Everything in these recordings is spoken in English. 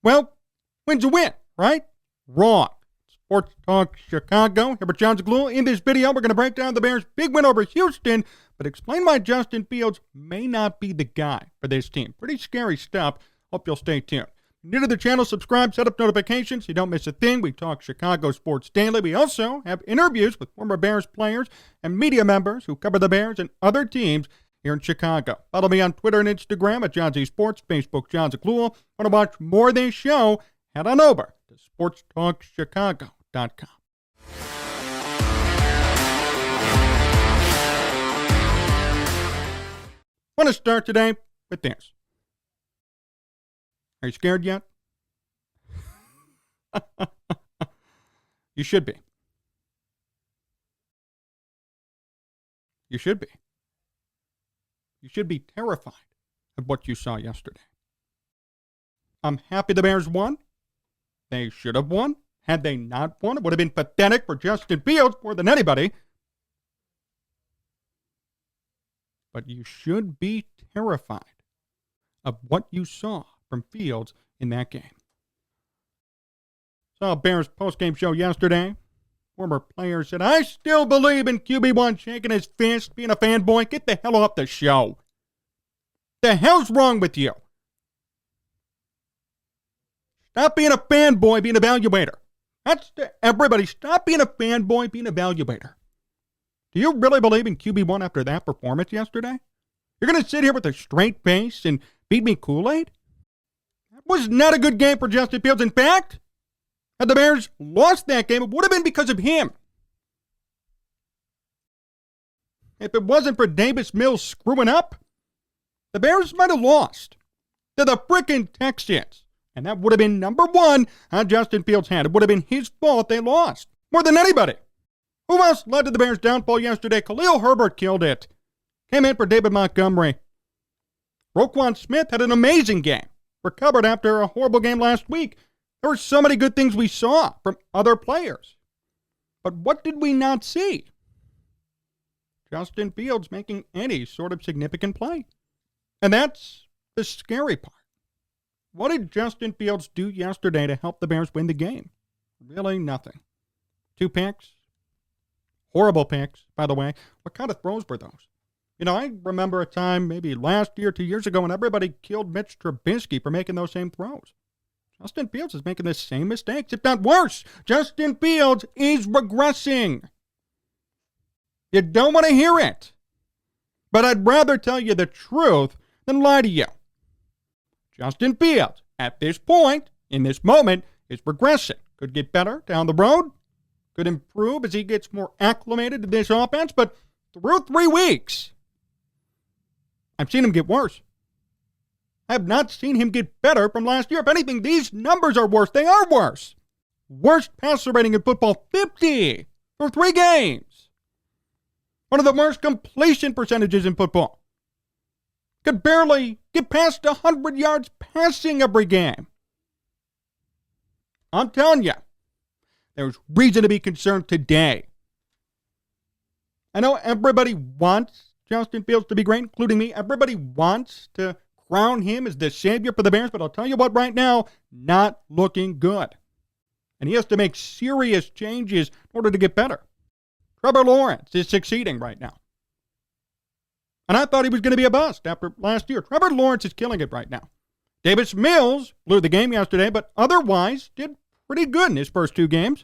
Well, win's a win, right? Wrong. Sports Talk Chicago. Here with Jon Zaghloul. In this video, we're going to break down the Bears' big win over Houston, but explain why Justin Fields may not be the guy for this team. Pretty scary stuff. Hope you'll stay tuned. New to the channel, subscribe, set up notifications so you don't miss a thing. We talk Chicago sports daily. We also have interviews with former Bears players and media members who cover the Bears and other teams here in Chicago. Follow me on Twitter and Instagram at Jon Z Sports, Facebook Jon Zaghloul. Want to watch more of this show? Head on over to sportstalkchicago.com. Want to start today with this. Are you scared yet? You should be. You should be. You should be terrified of what you saw yesterday. I'm happy the Bears won. They should have won. Had they not won, it would have been pathetic for Justin Fields more than anybody. But you should be terrified of what you saw from Fields in that game. Saw a Bears postgame show yesterday. Former player said, I still believe in QB1, shaking his fist, being a fanboy. Get the hell off the show. The hell's wrong with you? Stop being a fanboy, being an evaluator. Everybody, stop being a fanboy, being an evaluator. Do you really believe in QB1 after that performance yesterday? You're going to sit here with a straight face and beat me Kool-Aid? That was not a good game for Justin Fields. In fact, had the Bears lost that game, it would have been because of him. If it wasn't for Davis Mills screwing up, the Bears might have lost to the frickin' Texans. And that would have been number one on Justin Fields' hand. It would have been his fault they lost. More than anybody. Who else led to the Bears' downfall yesterday? Khalil Herbert killed it. Came in for David Montgomery. Roquan Smith had an amazing game. Recovered after a horrible game last week. There were so many good things we saw from other players. But what did we not see? Justin Fields making any sort of significant play. And that's the scary part. What did Justin Fields do yesterday to help the Bears win the game? Really nothing. 2 picks. Horrible picks, by the way. What kind of throws were those? You know, I remember a time maybe last year, 2 years ago, when everybody killed Mitch Trubisky for making those same throws. Justin Fields is making the same mistakes, if not worse. Justin Fields is regressing. You don't want to hear it. But I'd rather tell you the truth than lie to you. Justin Fields, at this point, in this moment, is regressing. Could get better down the road. Could improve as he gets more acclimated to this offense. But through 3 weeks, I've seen him get worse. I have not seen him get better from last year. If anything, these numbers are worse. They are worse. Worst passer rating in football, 50 for 3 games. One of the worst completion percentages in football. Could barely get past 100 yards passing every game. I'm telling you, there's reason to be concerned today. I know everybody wants Justin Fields to be great, including me. Everybody wants to crown him as the savior for the Bears, but I'll tell you what right now, not looking good. And he has to make serious changes in order to get better. Trevor Lawrence is succeeding right now. And I thought he was going to be a bust after last year. Trevor Lawrence is killing it right now. Davis Mills blew the game yesterday, but otherwise did pretty good in his first 2 games.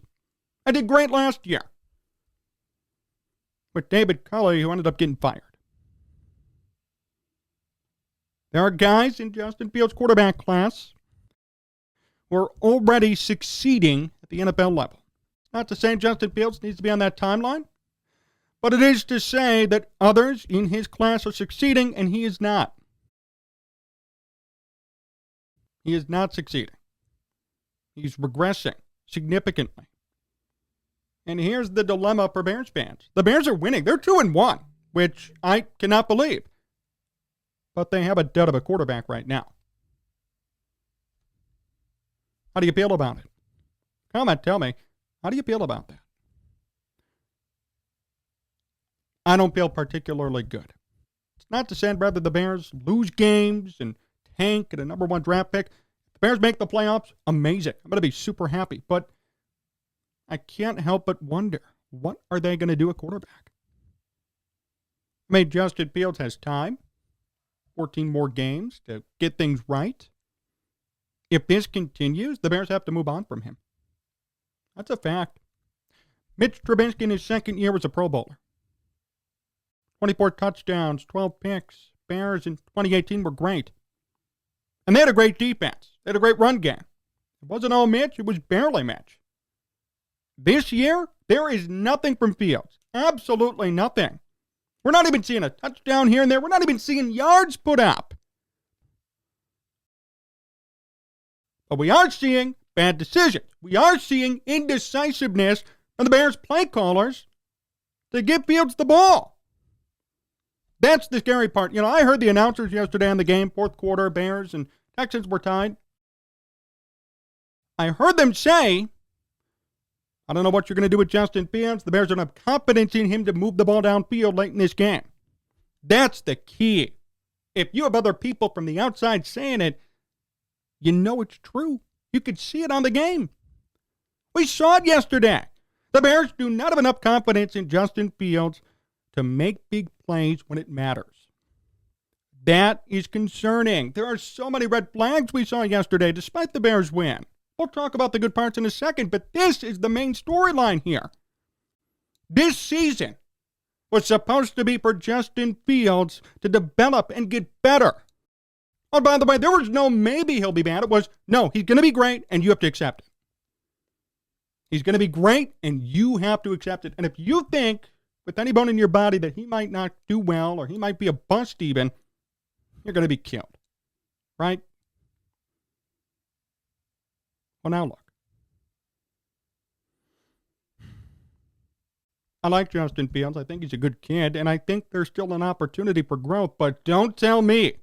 And did great last year. With David Culley, who ended up getting fired. There are guys in Justin Fields' quarterback class who are already succeeding at the NFL level. Not to say Justin Fields needs to be on that timeline. But it is to say that others in his class are succeeding and he is not. He is not succeeding. He's regressing significantly. And here's the dilemma for Bears fans. The Bears are winning. They're 2-1, which I cannot believe. But they have a dud of a quarterback right now. How do you feel about it? Comment, tell me. How do you feel about that? I don't feel particularly good. It's not to say I'd rather the Bears lose games and tank at a number 1 draft pick. If The Bears make the playoffs, amazing. I'm going to be super happy. But I can't help but wonder, what are they going to do at quarterback? I mean, Justin Fields has time, 14 more games to get things right. If this continues, the Bears have to move on from him. That's a fact. Mitch Trubisky in his second year was a Pro Bowler. 24 touchdowns, 12 picks. Bears in 2018 were great. And they had a great defense. They had a great run game. It wasn't all Mitch, it was barely Mitch. This year, there is nothing from Fields. Absolutely nothing. We're not even seeing a touchdown here and there. We're not even seeing yards put up. But we are seeing bad decisions. We are seeing indecisiveness from the Bears play callers to give Fields the ball. That's the scary part. You know, I heard the announcers yesterday on the game, fourth quarter, Bears and Texans were tied. I heard them say, I don't know what you're going to do with Justin Fields. The Bears don't have confidence in him to move the ball downfield late in this game. That's the key. If you have other people from the outside saying it, you know it's true. You could see it on the game. We saw it yesterday. The Bears do not have enough confidence in Justin Fields to make big plays when it matters. That is concerning. There are so many red flags we saw yesterday, despite the Bears' win. We'll talk about the good parts in a second, but this is the main storyline here. This season was supposed to be for Justin Fields to develop and get better. Oh, by the way, there was no maybe he'll be bad. It was, no, he's going to be great, and you have to accept it. He's going to be great, and you have to accept it. And if you think, with any bone in your body, that he might not do well, or he might be a bust even, you're going to be killed. Right? Well, now look. I like Justin Fields. I think he's a good kid, and I think there's still an opportunity for growth, but don't tell me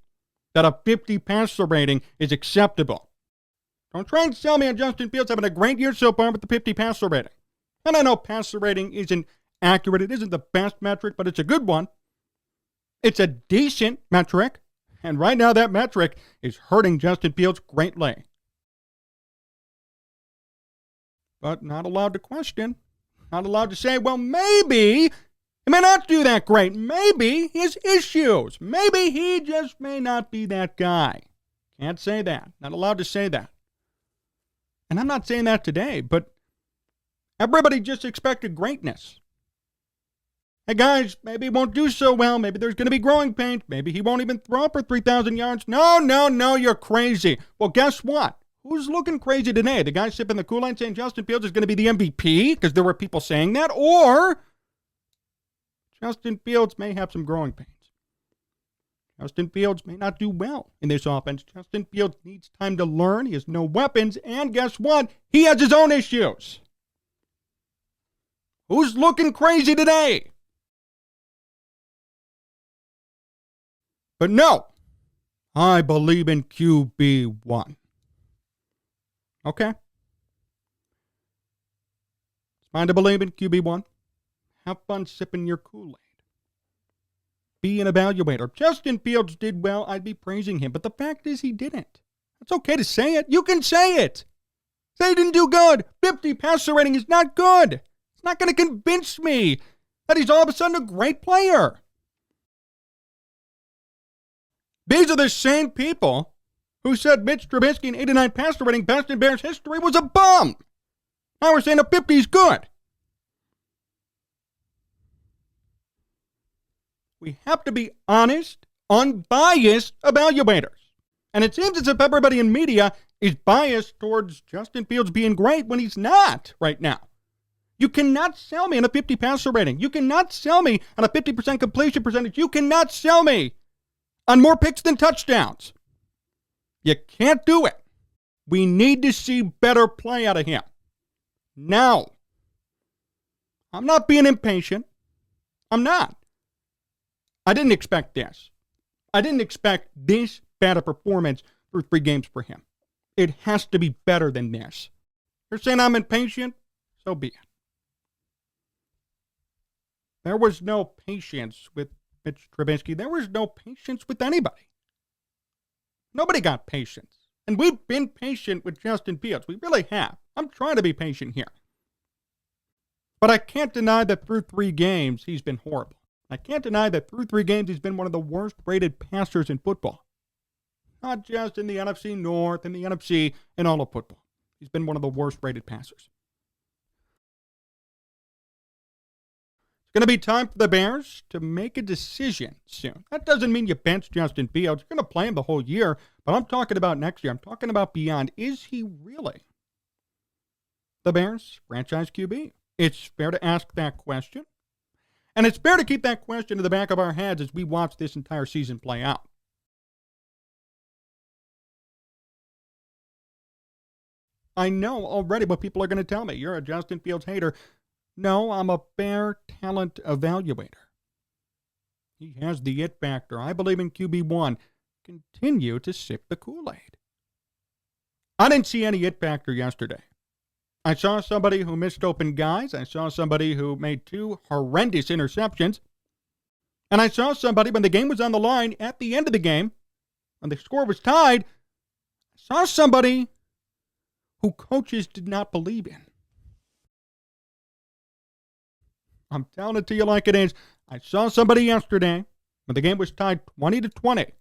that a 50 passer rating is acceptable. Don't try and sell me on Justin Fields having a great year so far with the 50 passer rating. And I know passer rating isn't accurate. It isn't the best metric, but it's a good one. It's a decent metric. And right now that metric is hurting Justin Fields greatly. But not allowed to question. Not allowed to say, well, maybe he may not do that great. Maybe he has issues. Maybe he just may not be that guy. Can't say that. Not allowed to say that. And I'm not saying that today, but everybody just expected greatness. Hey guys, maybe he won't do so well. Maybe there's going to be growing pains. Maybe he won't even throw for 3,000 yards. No, you're crazy. Well, guess what? Who's looking crazy today? The guy sipping the Kool-Aid saying Justin Fields is going to be the MVP because there were people saying that? Or Justin Fields may have some growing pains. Justin Fields may not do well in this offense. Justin Fields needs time to learn. He has no weapons. And guess what? He has his own issues. Who's looking crazy today? But no, I believe in QB1. Okay. It's fine to believe in QB1. Have fun sipping your Kool-Aid. Be an evaluator. If Justin Fields did well, I'd be praising him. But the fact is he didn't. It's okay to say it. You can say it. Say he didn't do good. 50 passer rating is not good. It's not going to convince me that he's all of a sudden a great player. These are the same people who said Mitch Trubisky in 89 passer rating best in Bears history was a bum. Now we're saying a 50 is good. We have to be honest, unbiased evaluators. And it seems as if everybody in media is biased towards Justin Fields being great when he's not right now. You cannot sell me on a 50 passer rating. You cannot sell me on a 50% completion percentage. You cannot sell me on more picks than touchdowns. You can't do it. We need to see better play out of him. Now, I'm not being impatient. I'm not. I didn't expect this. I didn't expect this bad a performance through 3 games for him. It has to be better than this. You're saying I'm impatient? So be it. There was no patience with Mitch Trubisky. There was no patience with anybody. Nobody got patience And we've been patient with Justin Fields. We really have. I'm trying to be patient here. But I can't deny that through 3 games, he's been horrible. I can't deny that through 3 games, he's been one of the worst-rated passers in football. Not just in the NFC North, in the NFC, in all of football. He's been one of the worst-rated passers. It's going to be time for the Bears to make a decision soon. That doesn't mean you bench Justin Fields. You're going to play him the whole year, but I'm talking about next year. I'm talking about beyond. Is he really the Bears' franchise QB? It's fair to ask that question. And it's fair to keep that question in the back of our heads as we watch this entire season play out. I know already what people are going to tell me. You're a Justin Fields hater. No, I'm a fair talent evaluator. He has the it factor. I believe in QB1. Continue to sip the Kool-Aid. I didn't see any it factor yesterday. I saw somebody who missed open guys. I saw somebody who made 2 horrendous interceptions. And I saw somebody, when the game was on the line at the end of the game, when the score was tied, I saw somebody who coaches did not believe in. I'm telling it to you like it is. I saw somebody yesterday, when the game was tied 20-20,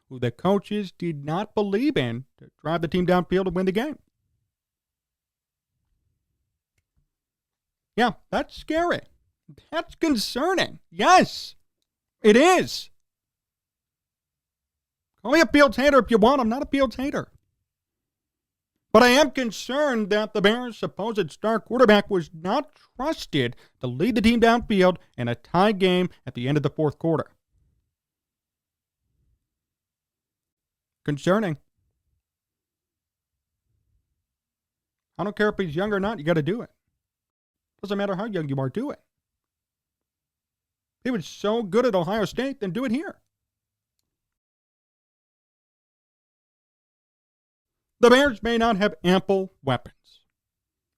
who the coaches did not believe in to drive the team downfield and win the game. Yeah, that's scary. That's concerning. Yes, it is. Call me a Fields hater if you want. I'm not a Fields hater. But I am concerned that the Bears' supposed star quarterback was not trusted to lead the team downfield in a tie game at the end of the 4th quarter. Concerning. I don't care if he's young or not, you got to do it. Doesn't matter how young you are, do it. He was so good at Ohio State, then do it here. The Bears may not have ample weapons.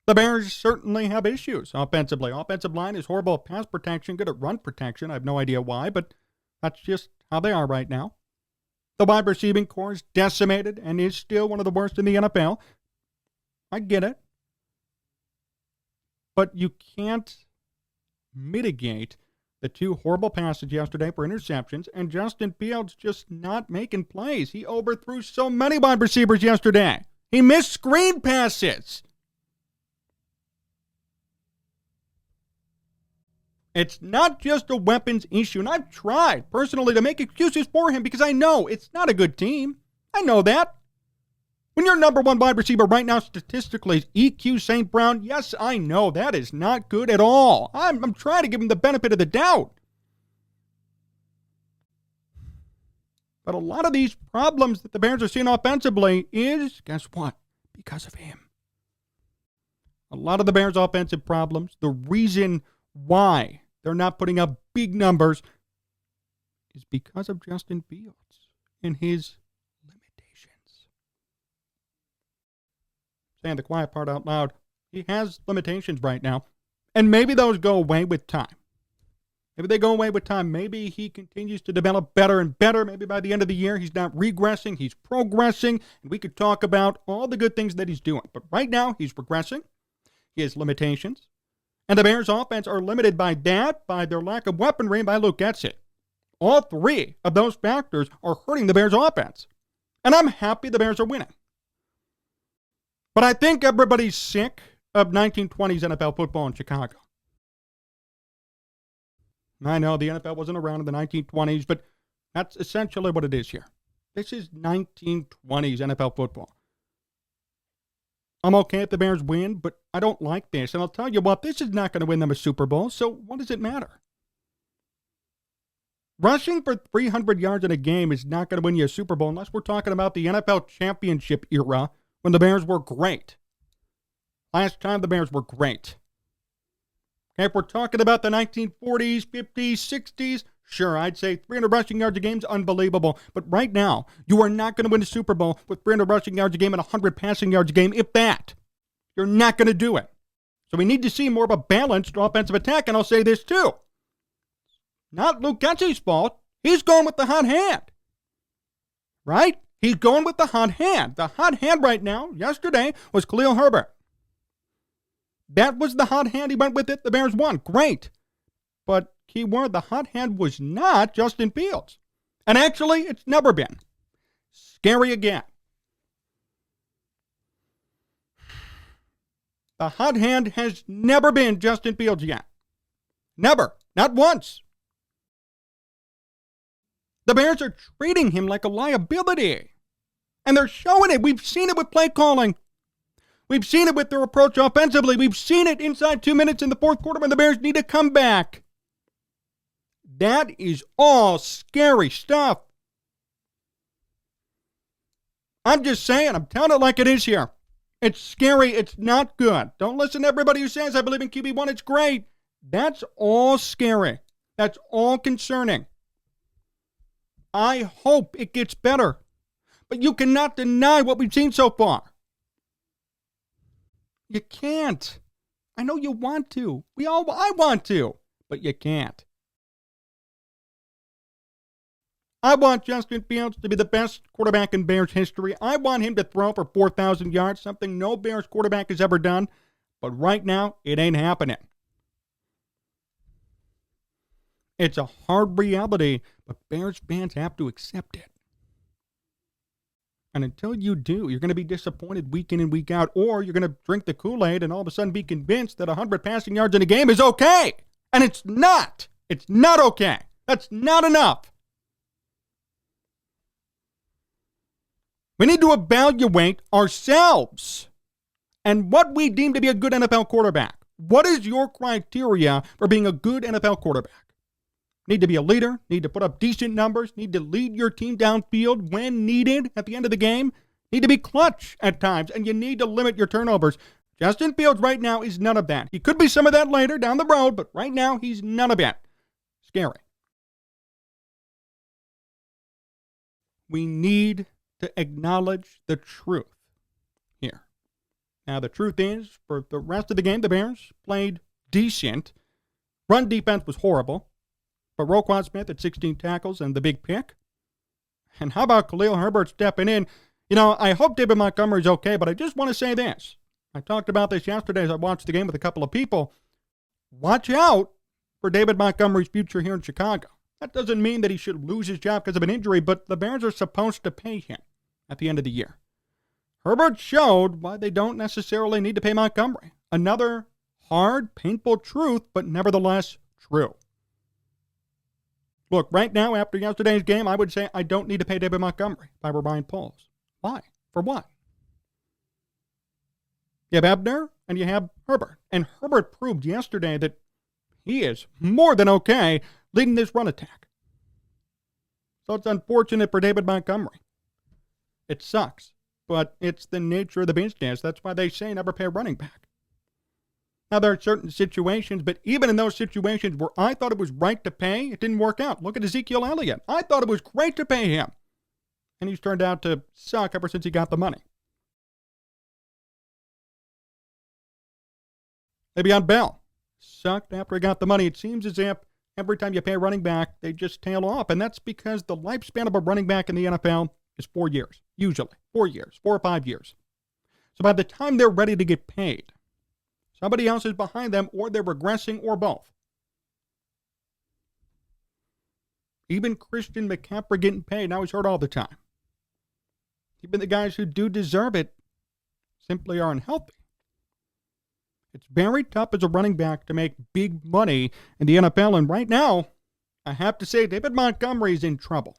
The Bears certainly have issues offensively. Offensive line is horrible at pass protection, good at run protection. I have no idea why, but that's just how they are right now. The wide receiving core is decimated and is still one of the worst in the NFL. I get it. But you can't mitigate the 2 horrible passes yesterday for interceptions, and Justin Fields just not making plays. He overthrew so many wide receivers yesterday. He missed screen passes. It's not just a weapons issue, and I've tried personally to make excuses for him because I know it's not a good team. I know that. When your number 1 wide receiver right now statistically is EQ St. Brown, yes, I know that is not good at all. I'm trying to give him the benefit of the doubt. But a lot of these problems that the Bears are seeing offensively is, guess what? Because of him. A lot of the Bears' offensive problems, the reason why they're not putting up big numbers is because of Justin Fields and his saying the quiet part out loud. He has limitations right now. And maybe those go away with time. Maybe they go away with time. Maybe he continues to develop better and better. Maybe by the end of the year, he's not regressing. He's progressing. And we could talk about all the good things that he's doing. But right now, he's regressing. He has limitations. And the Bears' offense are limited by that, by their lack of weaponry, and by Luke Getsy. All 3 of those factors are hurting the Bears' offense. And I'm happy the Bears are winning. But I think everybody's sick of 1920s NFL football in Chicago. I know the NFL wasn't around in the 1920s, but that's essentially what it is here. This is 1920s NFL football. I'm okay if the Bears win, but I don't like this. And I'll tell you what, this is not going to win them a Super Bowl, so what does it matter? Rushing for 300 yards in a game is not going to win you a Super Bowl unless we're talking about the NFL championship era when the Bears were great. Last time the Bears were great. Okay, if we're talking about the 1940s, 50s, 60s, sure, I'd say 300 rushing yards a game is unbelievable. But right now, you are not going to win a Super Bowl with 300 rushing yards a game and 100 passing yards a game, if that. You're not going to do it. So we need to see more of a balanced offensive attack, and I'll say this too. Not Luke Getsy's fault. He's going with the hot hand. Right? He's going with the hot hand. The hot hand right now, yesterday, was Khalil Herbert. That was the hot hand. He went with it. The Bears won. Great. But keyword, the hot hand was not Justin Fields. And actually, it's never been. Scary again. The hot hand has never been Justin Fields yet. Never. Not once. The Bears are treating him like a liability. And they're showing it. We've seen it with play calling. We've seen it with their approach offensively. We've seen it inside 2 minutes in the fourth quarter when the Bears need to come back. That is all scary stuff. I'm just saying, I'm telling it like it is here. It's scary. It's not good. Don't listen to everybody who says, I believe in QB1. It's great. That's all scary. That's all concerning. I hope it gets better. But you cannot deny what we've seen so far. You can't. I know you want to. I want to. But you can't. I want Justin Fields to be the best quarterback in Bears history. I want him to throw for 4,000 yards, something no Bears quarterback has ever done. But right now, it ain't happening. It's a hard reality, but Bears fans have to accept it. And until you do, you're going to be disappointed week in and week out, or you're going to drink the Kool-Aid and all of a sudden be convinced that 100 passing yards in a game is okay. And it's not. It's not okay. That's not enough. We need to evaluate ourselves and what we deem to be a good NFL quarterback. What is your criteria for being a good NFL quarterback? Need to be a leader, need to put up decent numbers, need to lead your team downfield when needed at the end of the game, need to be clutch at times, and you need to limit your turnovers. Justin Fields right now is none of that. He could be some of that later down the road, but right now he's none of it. Scary. We need to acknowledge the truth here. Now, the truth is, for the rest of the game, the Bears played decent. Run defense was horrible. But Roquan Smith at 16 tackles and the big pick. And how about Khalil Herbert stepping in? You know, I hope David Montgomery's okay, but I just want to say this. I talked about this yesterday as I watched the game with a couple of people. Watch out for David Montgomery's future here in Chicago. That doesn't mean that he should lose his job because of an injury, but the Bears are supposed to pay him at the end of the year. Herbert showed why they don't necessarily need to pay Montgomery. Another hard, painful truth, but nevertheless true. Look, right now, after yesterday's game, I would say I don't need to pay David Montgomery if I were Ryan Poles. Why? For what? You have Ebner and you have Herbert. And Herbert proved yesterday that he is more than okay leading this run attack. So it's unfortunate for David Montgomery. It sucks, but it's the nature of the business. That's why they say never pay a running back. Now, there are certain situations, but even in those situations where I thought it was right to pay, it didn't work out. Look at Ezekiel Elliott. I thought it was great to pay him. And he's turned out to suck ever since he got the money. Le'Veon Bell sucked after he got the money. It seems as if every time you pay a running back, they just tail off. And that's because the lifespan of a running back in the NFL is 4 years, usually. 4 years, 4 or 5 years. So by the time they're ready to get paid, somebody else is behind them, or they're regressing, or both. Even Christian McCaffrey getting paid, now he's hurt all the time. Even the guys who do deserve it simply are unhealthy. It's very tough as a running back to make big money in the NFL, and right now, I have to say David Montgomery is in trouble.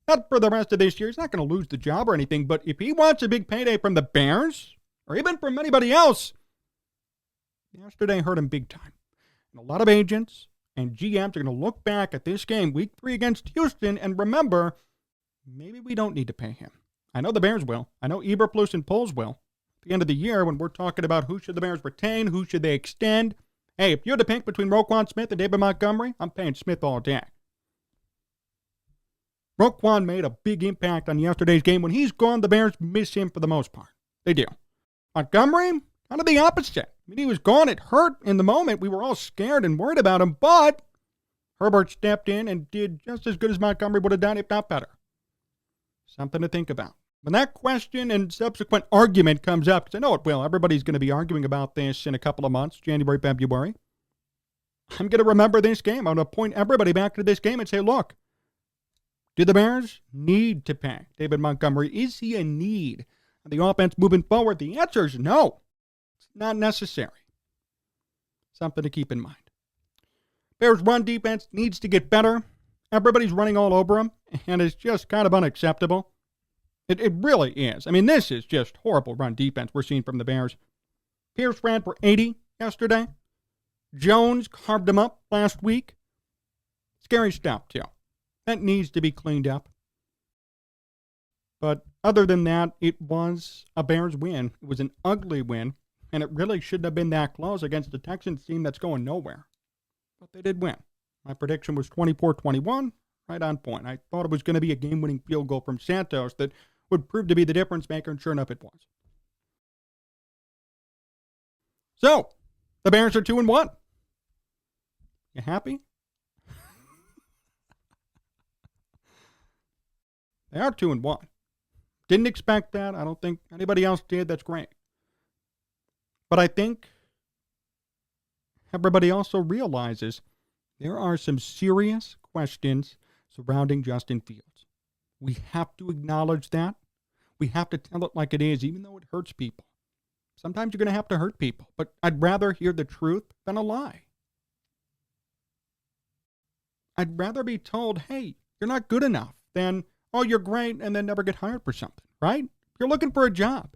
Not for the rest of this year. He's not going to lose the job or anything, but if he wants a big payday from the Bears, or even from anybody else, yesterday hurt him big time. And a lot of agents and GMs are going to look back at this game, week 3 against Houston, and remember, maybe we don't need to pay him. I know the Bears will. I know Eberflus and Poles will. At the end of the year, when we're talking about who should the Bears retain, who should they extend, hey, if you had to pick between Roquan Smith and David Montgomery, I'm paying Smith all day. Roquan made a big impact on yesterday's game. When he's gone, the Bears miss him for the most part. They do. Montgomery, kind of the opposite. I mean, he was gone. It hurt in the moment. We were all scared and worried about him, but Herbert stepped in and did just as good as Montgomery would have done, if not better. Something to think about. When that question and subsequent argument comes up, because I know it will, everybody's going to be arguing about this in a couple of months, January, February. I'm going to remember this game. I'm going to point everybody back to this game and say, look, do the Bears need to pay David Montgomery? Is he a need? The offense moving forward? The answer is no. It's not necessary. Something to keep in mind. Bears' run defense needs to get better. Everybody's running all over them, and it's just kind of unacceptable. It really is. I mean, this is just horrible run defense we're seeing from the Bears. Pierce ran for 80 yesterday. Jones carved him up last week. Scary stuff, too. That needs to be cleaned up. But other than that, it was a Bears win. It was an ugly win, and it really shouldn't have been that close against the Texans team that's going nowhere. But they did win. My prediction was 24-21, right on point. I thought it was going to be a game-winning field goal from Santos that would prove to be the difference maker, and sure enough it was. So, the Bears are 2-1. You happy? They are 2-1. Didn't expect that. I don't think anybody else did. That's great. But I think everybody also realizes there are some serious questions surrounding Justin Fields. We have to acknowledge that. We have to tell it like it is, even though it hurts people. Sometimes you're going to have to hurt people, but I'd rather hear the truth than a lie. I'd rather be told, hey, you're not good enough, than, oh, you're great, and then never get hired for something, right? You're looking for a job.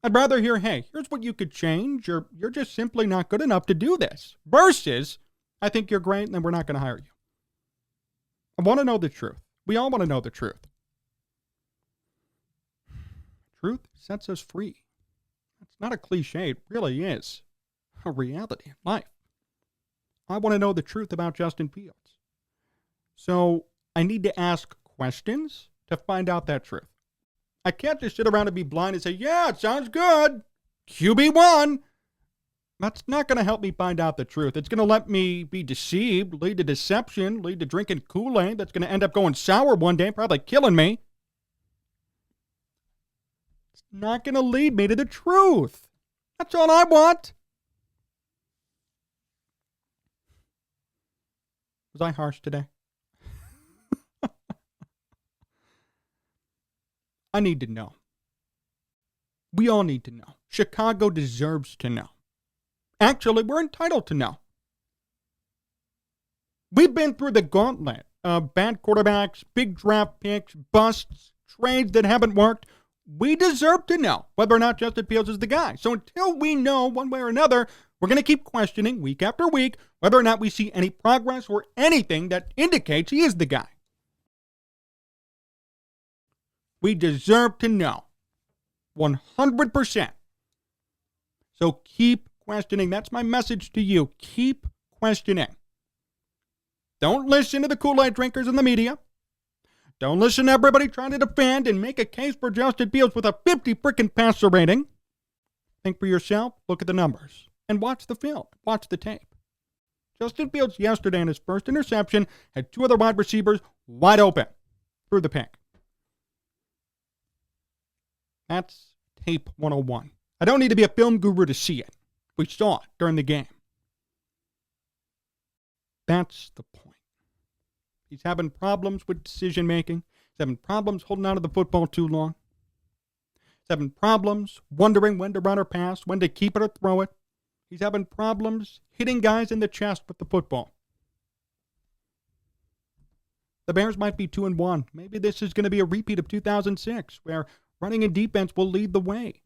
I'd rather hear, hey, here's what you could change, or you're just simply not good enough to do this, versus, I think you're great, and then we're not going to hire you. I want to know the truth. We all want to know the truth. Truth sets us free. It's not a cliche. It really is a reality in life. I want to know the truth about Justin Fields. So I need to ask questions to find out that truth. I can't just sit around and be blind and say, yeah, it sounds good. QB1. That's not going to help me find out the truth. It's going to let me be deceived, lead to deception, lead to drinking Kool-Aid that's going to end up going sour one day, probably killing me. It's not going to lead me to the truth. That's all I want. Was I harsh today? I need to know. We all need to know. Chicago deserves to know. Actually, we're entitled to know. We've been through the gauntlet of bad quarterbacks, big draft picks, busts, trades that haven't worked. We deserve to know whether or not Justin Fields is the guy. So until we know one way or another, we're going to keep questioning week after week whether or not we see any progress or anything that indicates he is the guy. We deserve to know 100%. So keep questioning. That's my message to you. Keep questioning. Don't listen to the Kool-Aid drinkers in the media. Don't listen to everybody trying to defend and make a case for Justin Fields with a 50 freaking passer rating. Think for yourself. Look at the numbers. And watch the film. Watch the tape. Justin Fields yesterday in his first interception had two other wide receivers wide open through the pick. That's tape 101. I don't need to be a film guru to see it. We saw it during the game. That's the point. He's having problems with decision making. He's having problems holding on to the football too long. He's having problems wondering when to run or pass, when to keep it or throw it. He's having problems hitting guys in the chest with the football. The Bears might be 2-1. Maybe this is going to be a repeat of 2006, where running and defense will lead the way.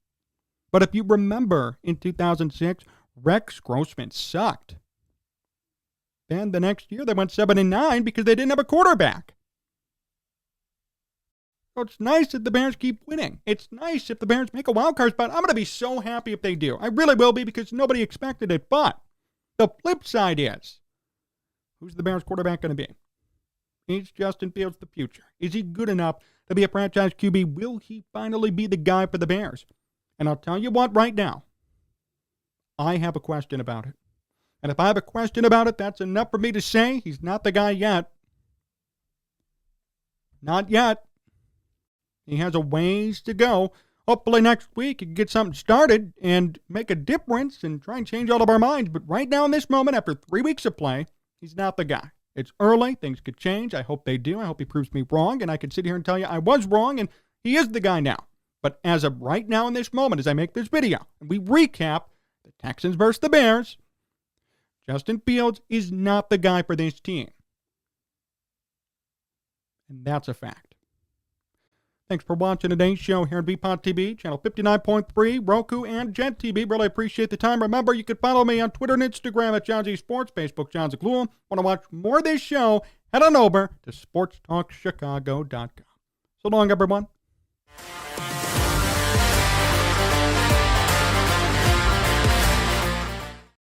But if you remember, in 2006, Rex Grossman sucked. Then the next year they went 7-9 because they didn't have a quarterback. So it's nice if the Bears keep winning. It's nice if the Bears make a wild card spot. I'm going to be so happy if they do. I really will be, because nobody expected it. But the flip side is, who's the Bears quarterback going to be? Is Justin Fields the future? Is he good enough to be a franchise QB? Will he finally be the guy for the Bears? And I'll tell you what right now, I have a question about it. And if I have a question about it, that's enough for me to say he's not the guy yet. Not yet. He has a ways to go. Hopefully next week he can get something started and make a difference and try and change all of our minds. But right now in this moment, after 3 weeks of play, he's not the guy. It's early. Things could change. I hope they do. I hope he proves me wrong. And I can sit here and tell you I was wrong and he is the guy now. But as of right now in this moment, as I make this video, and we recap the Texans versus the Bears, Justin Fields is not the guy for this team. And that's a fact. Thanks for watching today's show here on VPod TV, channel 59.3, Roku, and Jet TV. Really appreciate the time. Remember, you can follow me on Twitter and Instagram at Jon Z Sports, Facebook, Jon Zaghloul. Want to watch more of this show? Head on over to sportstalkchicago.com. So long, everyone.